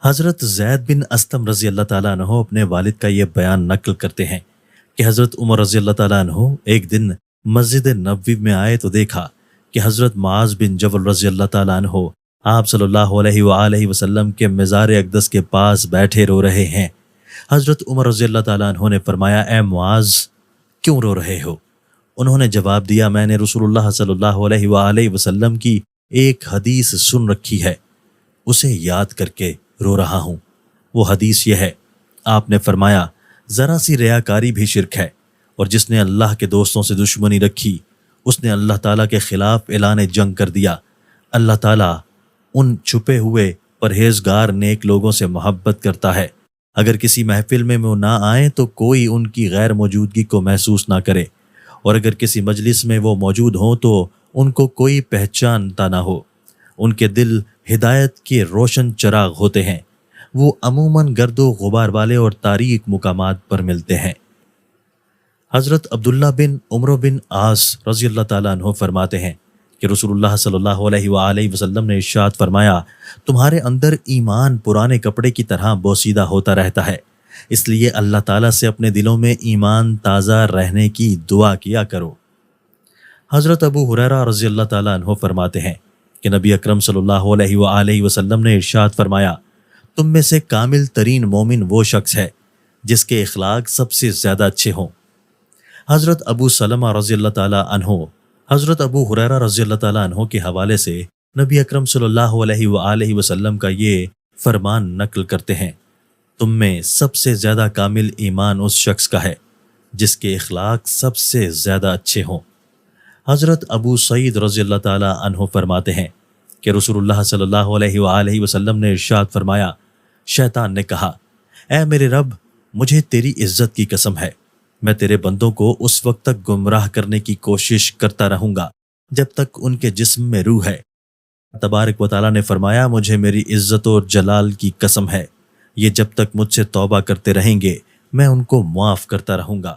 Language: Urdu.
حضرت زید بن اسلم رضی اللہ تعالیٰ عنہ اپنے والد کا یہ بیان نقل کرتے ہیں کہ حضرت عمر رضی اللہ تعالیٰ عنہ ایک دن مسجد نبوی میں آئے تو دیکھا کہ حضرت معاذ بن جبل رضی اللہ تعالیٰ عنہ آپ صلی اللہ علیہ وآلہ وسلم کے مزار اقدس کے پاس بیٹھے رو رہے ہیں۔ حضرت عمر رضی اللہ تعالیٰ عنہ نے فرمایا، اے معاذ کیوں رو رہے ہو؟ انہوں نے جواب دیا، میں نے رسول اللہ صلی اللہ علیہ وآلہ وسلم کی ایک حدیث سن رکھی ہے، اسے یاد کر کے رو رہا ہوں۔ وہ حدیث یہ ہے، آپ نے فرمایا ذرا سی ریاکاری بھی شرک ہے، اور جس نے اللہ کے دوستوں سے دشمنی رکھی اس نے اللہ تعالیٰ کے خلاف اعلان جنگ کر دیا۔ اللہ تعالیٰ ان چھپے ہوئے پرہیزگار نیک لوگوں سے محبت کرتا ہے۔ اگر کسی محفل میں وہ نہ آئیں تو کوئی ان کی غیر موجودگی کو محسوس نہ کرے، اور اگر کسی مجلس میں وہ موجود ہوں تو ان کو کوئی پہچانتا نہ ہو۔ ان کے دل ہدایت کے روشن چراغ ہوتے ہیں، وہ عموماً گرد و غبار والے اور تاریک مقامات پر ملتے ہیں۔ حضرت عبداللہ بن عمرو بن عاص رضی اللہ تعالیٰ عنہ فرماتے ہیں کہ رسول اللہ صلی اللہ علیہ وآلہ وسلم نے ارشاد فرمایا، تمہارے اندر ایمان پرانے کپڑے کی طرح بوسیدہ ہوتا رہتا ہے، اس لیے اللہ تعالیٰ سے اپنے دلوں میں ایمان تازہ رہنے کی دعا کیا کرو۔ حضرت ابو ہریرہ رضی اللہ تعالیٰ عنہ فرماتے ہیں کہ نبی اکرم صلی اللہ علیہ وآلہ وسلم نے ارشاد فرمایا، تم میں سے کامل ترین مومن وہ شخص ہے جس کے اخلاق سب سے زیادہ اچھے ہوں۔ حضرت ابو سلمہ رضی اللہ تعالیٰ عنہ حضرت ابو ہریرہ رضی اللہ تعالیٰ عنہ کے حوالے سے نبی اکرم صلی اللہ علیہ وآلہ وسلم کا یہ فرمان نقل کرتے ہیں، تم میں سب سے زیادہ کامل ایمان اس شخص کا ہے جس کے اخلاق سب سے زیادہ اچھے ہوں۔ حضرت ابو سعید رضی اللہ تعالیٰ عنہ فرماتے ہیں کہ رسول اللہ صلی اللہ علیہ وآلہ وسلم نے ارشاد فرمایا، شیطان نے کہا، اے میرے رب، مجھے تیری عزت کی قسم ہے، میں تیرے بندوں کو اس وقت تک گمراہ کرنے کی کوشش کرتا رہوں گا جب تک ان کے جسم میں روح ہے۔ تبارک و تعالیٰ نے فرمایا، مجھے میری عزت اور جلال کی قسم ہے، یہ جب تک مجھ سے توبہ کرتے رہیں گے میں ان کو معاف کرتا رہوں گا۔